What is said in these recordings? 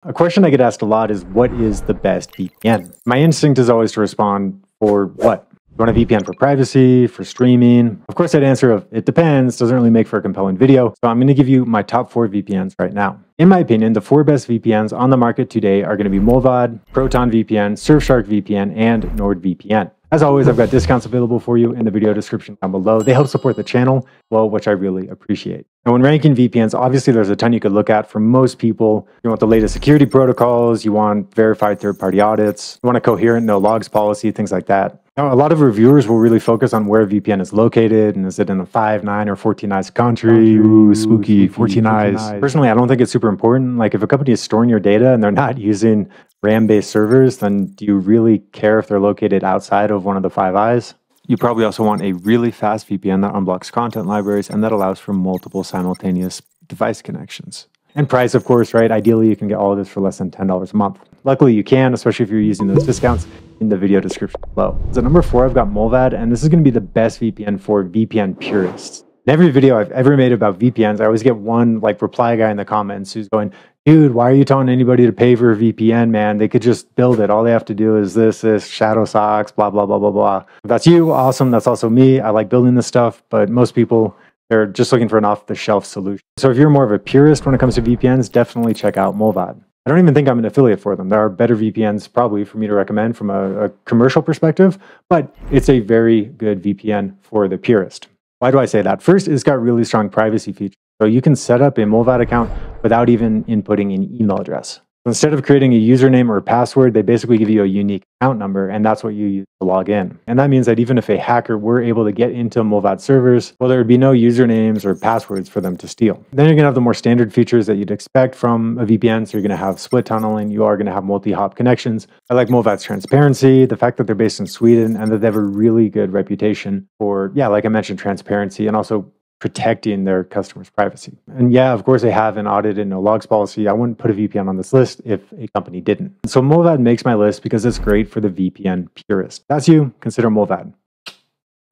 A question I get asked a lot is, what is the best VPN? My instinct is always to respond, for what? You want a VPN for privacy, for streaming? Of course, I'd answer of, it depends, doesn't really make for a compelling video. So I'm going to give you my top 4 VPNs right now. In my opinion, the 4 best VPNs on the market today are going to be Mullvad, Proton VPN, Surfshark VPN, and NordVPN. As always, I've got discounts available for you in the video description down below. They help support the channel, well, which I really appreciate. And when ranking VPNs, obviously there's a ton you could look at. For most people, you want the latest security protocols, you want verified third-party audits, you want a coherent no logs policy, things like that. Now, a lot of reviewers will really focus on where a VPN is located, and is it in a 5, 9, or 14 eyes country? Ooh, spooky, 14 eyes. Personally, I don't think it's super important. Like, if a company is storing your data and they're not using RAM-based servers, then do you really care if they're located outside of one of the 5 eyes? You probably also want a really fast VPN that unblocks content libraries and that allows for multiple simultaneous device connections. And price, of course, right? Ideally, you can get all of this for less than $10 a month. Luckily, you can, especially if you're using those discounts in the video description below. So number 4, I've got Mullvad, and this is going to be the best VPN for VPN purists. In every video I've ever made about VPNs, I always get one reply guy in the comments who's going, dude, why are you telling anybody to pay for a VPN, man? They could just build it. All they have to do is this, shadow socks, blah, blah, blah, blah, blah. If that's you, awesome. That's also me. I like building this stuff, but most people, they're just looking for an off-the-shelf solution. So if you're more of a purist when it comes to VPNs, definitely check out Mullvad. I don't even think I'm an affiliate for them. There are better VPNs probably for me to recommend from a commercial perspective, but it's a very good VPN for the purist. Why do I say that? First, it's got really strong privacy features. So you can set up a Mullvad account without even inputting an email address. Instead of creating a username or a password, they basically give you a unique account number, and that's what you use to log in. And that means that even if a hacker were able to get into Mullvad servers, well, there would be no usernames or passwords for them to steal. Then you're going to have the more standard features that you'd expect from a VPN. So you're going to have split tunneling. You are going to have multi-hop connections. I like Mullvad's transparency, the fact that they're based in Sweden, and that they have a really good reputation for, yeah, like I mentioned, transparency and also protecting their customers' privacy. And yeah, of course, they have an audited no logs policy. I wouldn't put a VPN on this list if a company didn't. So Mullvad makes my list because it's great for the VPN purist. That's you, consider Mullvad.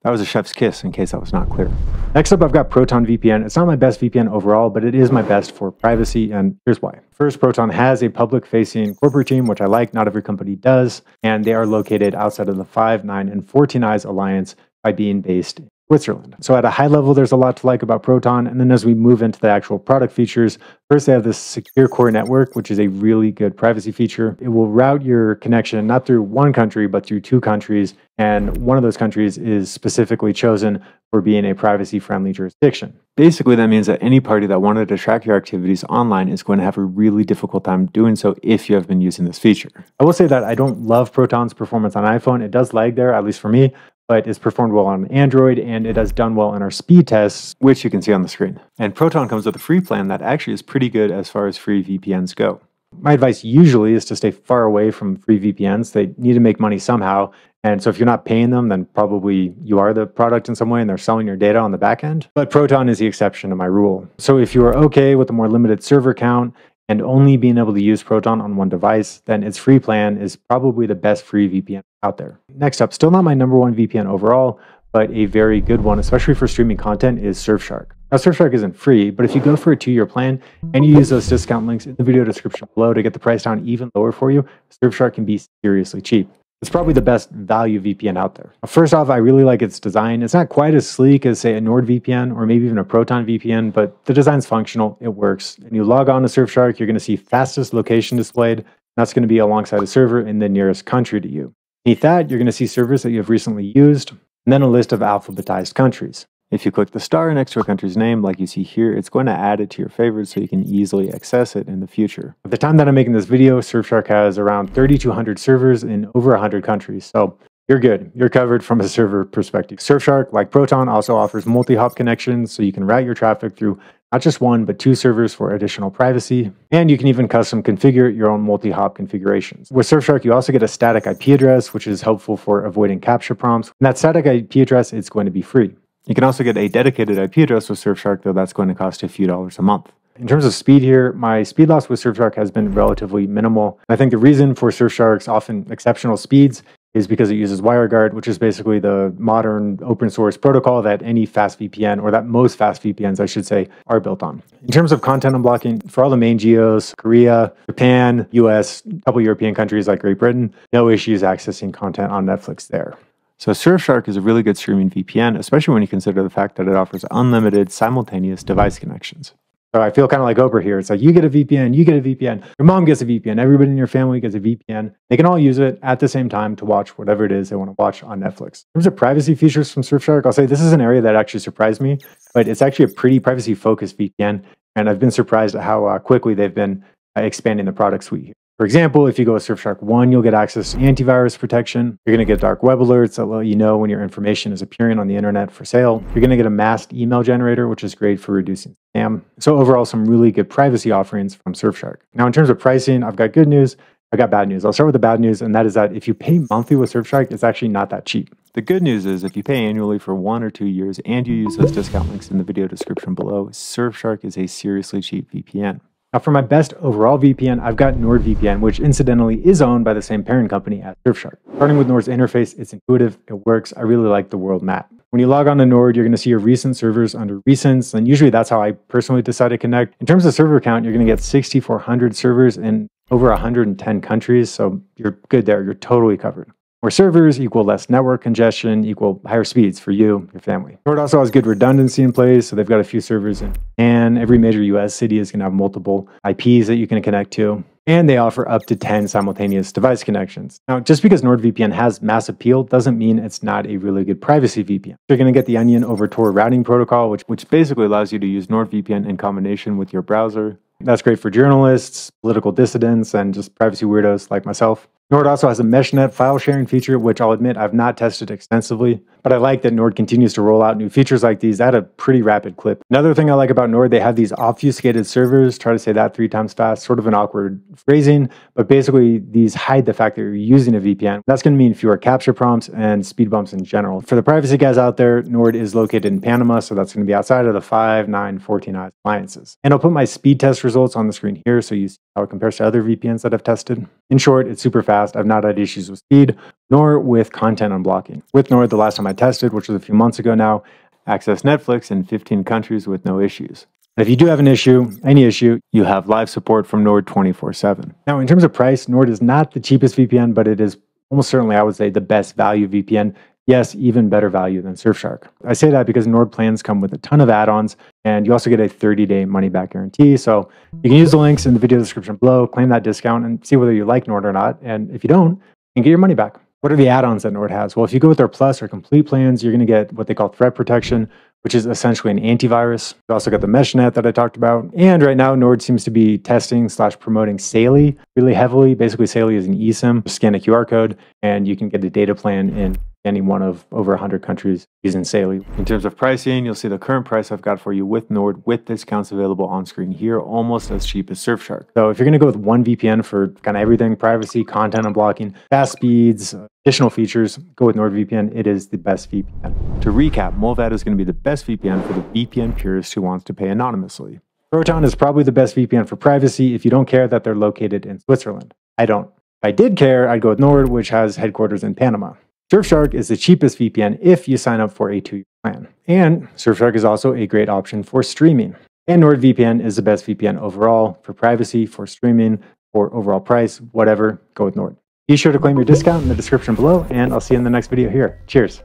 That was a chef's kiss, in case that was not clear. Next up, I've got Proton VPN. It's not my best VPN overall, but it is my best for privacy, and here's why. First, Proton has a public-facing corporate team, which I like. Not every company does, and they are located outside of the 5, 9, and 14 eyes alliance by being based in Switzerland. So at a high level, there's a lot to like about Proton. And then as we move into the actual product features, first they have this secure core network, which is a really good privacy feature. It will route your connection not through one country, but through 2 countries. And one of those countries is specifically chosen for being a privacy-friendly jurisdiction. Basically, that means that any party that wanted to track your activities online is going to have a really difficult time doing so if you have been using this feature. I will say that I don't love Proton's performance on iPhone. It does lag there, at least for me, but it's performed well on Android, and it has done well in our speed tests, which you can see on the screen. And Proton comes with a free plan that actually is pretty good as far as free VPNs go. My advice usually is to stay far away from free VPNs. They need to make money somehow. And so if you're not paying them, then probably you are the product in some way and they're selling your data on the back end. But Proton is the exception to my rule. So if you are okay with a more limited server count and only being able to use Proton on one device, then its free plan is probably the best free VPN out there. Next up, still not my #1 VPN overall, but a very good one, especially for streaming content, is Surfshark. Now, Surfshark isn't free, but if you go for a 2-year plan and you use those discount links in the video description below to get the price down even lower for you, Surfshark can be seriously cheap. It's probably the best value VPN out there. First off, I really like its design. It's not quite as sleek as, say, a NordVPN or maybe even a Proton VPN, but the design's functional, it works. And you log on to Surfshark, you're going to see fastest location displayed. That's going to be alongside a server in the nearest country to you. Beneath that, you're going to see servers that you have recently used, and then a list of alphabetized countries. If you click the star next to a country's name, like you see here, it's going to add it to your favorites so you can easily access it in the future. At the time that I'm making this video, Surfshark has around 3,200 servers in over 100 countries. So you're good. You're covered from a server perspective. Surfshark, like Proton, also offers multi-hop connections, so you can route your traffic through not just 1, but 2 servers for additional privacy. And you can even custom configure your own multi-hop configurations. With Surfshark, you also get a static IP address, which is helpful for avoiding CAPTCHA prompts. And that static IP address, it's going to be free. You can also get a dedicated IP address with Surfshark, though that's going to cost a few dollars a month. In terms of speed here, my speed loss with Surfshark has been relatively minimal. I think the reason for Surfshark's often exceptional speeds is because it uses WireGuard, which is basically the modern open source protocol that any fast VPN, or that most fast VPNs, I should say, are built on. In terms of content unblocking, for all the main geos, Korea, Japan, US, a couple European countries like Great Britain, no issues accessing content on Netflix there. So Surfshark is a really good streaming VPN, especially when you consider the fact that it offers unlimited simultaneous device connections. So I feel kind of like Oprah here. It's like, you get a VPN, you get a VPN, your mom gets a VPN, everybody in your family gets a VPN. They can all use it at the same time to watch whatever it is they want to watch on Netflix. In terms of privacy features from Surfshark, I'll say this is an area that actually surprised me, but it's actually a pretty privacy-focused VPN, and I've been surprised at how quickly they've been expanding the product suite here. For example, if you go with Surfshark 1, you'll get access to antivirus protection. You're going to get dark web alerts that let you know when your information is appearing on the internet for sale. You're going to get a masked email generator, which is great for reducing spam. So overall, some really good privacy offerings from Surfshark. Now, in terms of pricing, I've got good news. I've got bad news. I'll start with the bad news, and that is that if you pay monthly with Surfshark, it's actually not that cheap. The good news is if you pay annually for 1 or 2 years and you use those discount links in the video description below, Surfshark is a seriously cheap VPN. Now, for my best overall VPN, I've got NordVPN, which incidentally is owned by the same parent company as Surfshark. Starting with Nord's interface, it's intuitive, it works. I really like the world map. When you log on to Nord, you're going to see your recent servers under recents, and usually that's how I personally decide to connect. In terms of server count, you're going to get 6,400 servers in over 110 countries, so you're good there. You're totally covered. More servers equal less network congestion, equal higher speeds for you, your family. Nord also has good redundancy in place, so they've got a few servers in. And every major US city is going to have multiple IPs that you can connect to. And they offer up to 10 simultaneous device connections. Now, just because NordVPN has mass appeal doesn't mean it's not a really good privacy VPN. You're going to get the Onion over Tor routing protocol, which basically allows you to use NordVPN in combination with your browser. That's great for journalists, political dissidents, and just privacy weirdos like myself. Nord also has a MeshNet file sharing feature, which I'll admit I've not tested extensively, but I like that Nord continues to roll out new features like these at a pretty rapid clip. Another thing I like about Nord, they have these obfuscated servers. Try to say that 3 times fast, sort of an awkward phrasing, but basically these hide the fact that you're using a VPN. That's going to mean fewer captcha prompts and speed bumps in general. For the privacy guys out there, Nord is located in Panama, so that's going to be outside of the 5, 9, 14 eyes appliances. And I'll put my speed test results on the screen here so you see how it compares to other VPNs that I've tested. In short, it's super fast. I've not had issues with speed, nor with content unblocking. With Nord, the last time I tested, which was a few months ago now, access Netflix in 15 countries with no issues. And if you do have an issue, any issue, you have live support from Nord 24/7. Now, in terms of price, Nord is not the cheapest VPN, but it is almost certainly, I would say, the best value VPN. Yes, even better value than Surfshark. I say that because Nord plans come with a ton of add-ons, and you also get a 30-day money-back guarantee. So you can use the links in the video description below, claim that discount, and see whether you like Nord or not. And if you don't, you can get your money back. What are the add-ons that Nord has? Well, if you go with their Plus or Complete plans, you're going to get what they call threat protection, which is essentially an antivirus. You also got the MeshNet that I talked about. And right now, Nord seems to be testing/promoting Saley really heavily. Basically, Saley is an eSIM. Scan a QR code, and you can get a data plan in any one of over 100 countries using Saley. In terms of pricing, you'll see the current price I've got for you with Nord with discounts available on screen here, almost as cheap as Surfshark. So if you're going to go with one VPN for kind of everything, privacy, content unblocking, fast speeds, additional features, go with NordVPN. It is the best VPN. To recap, Mullvad is going to be the best VPN for the VPN purist who wants to pay anonymously. Proton is probably the best VPN for privacy if you don't care that they're located in Switzerland. I don't. If I did care, I'd go with Nord, which has headquarters in Panama. Surfshark is the cheapest VPN if you sign up for a 2-year plan. And Surfshark is also a great option for streaming. And NordVPN is the best VPN overall for privacy, for streaming, for overall price, whatever, go with Nord. Be sure to claim your discount in the description below, and I'll see you in the next video here. Cheers.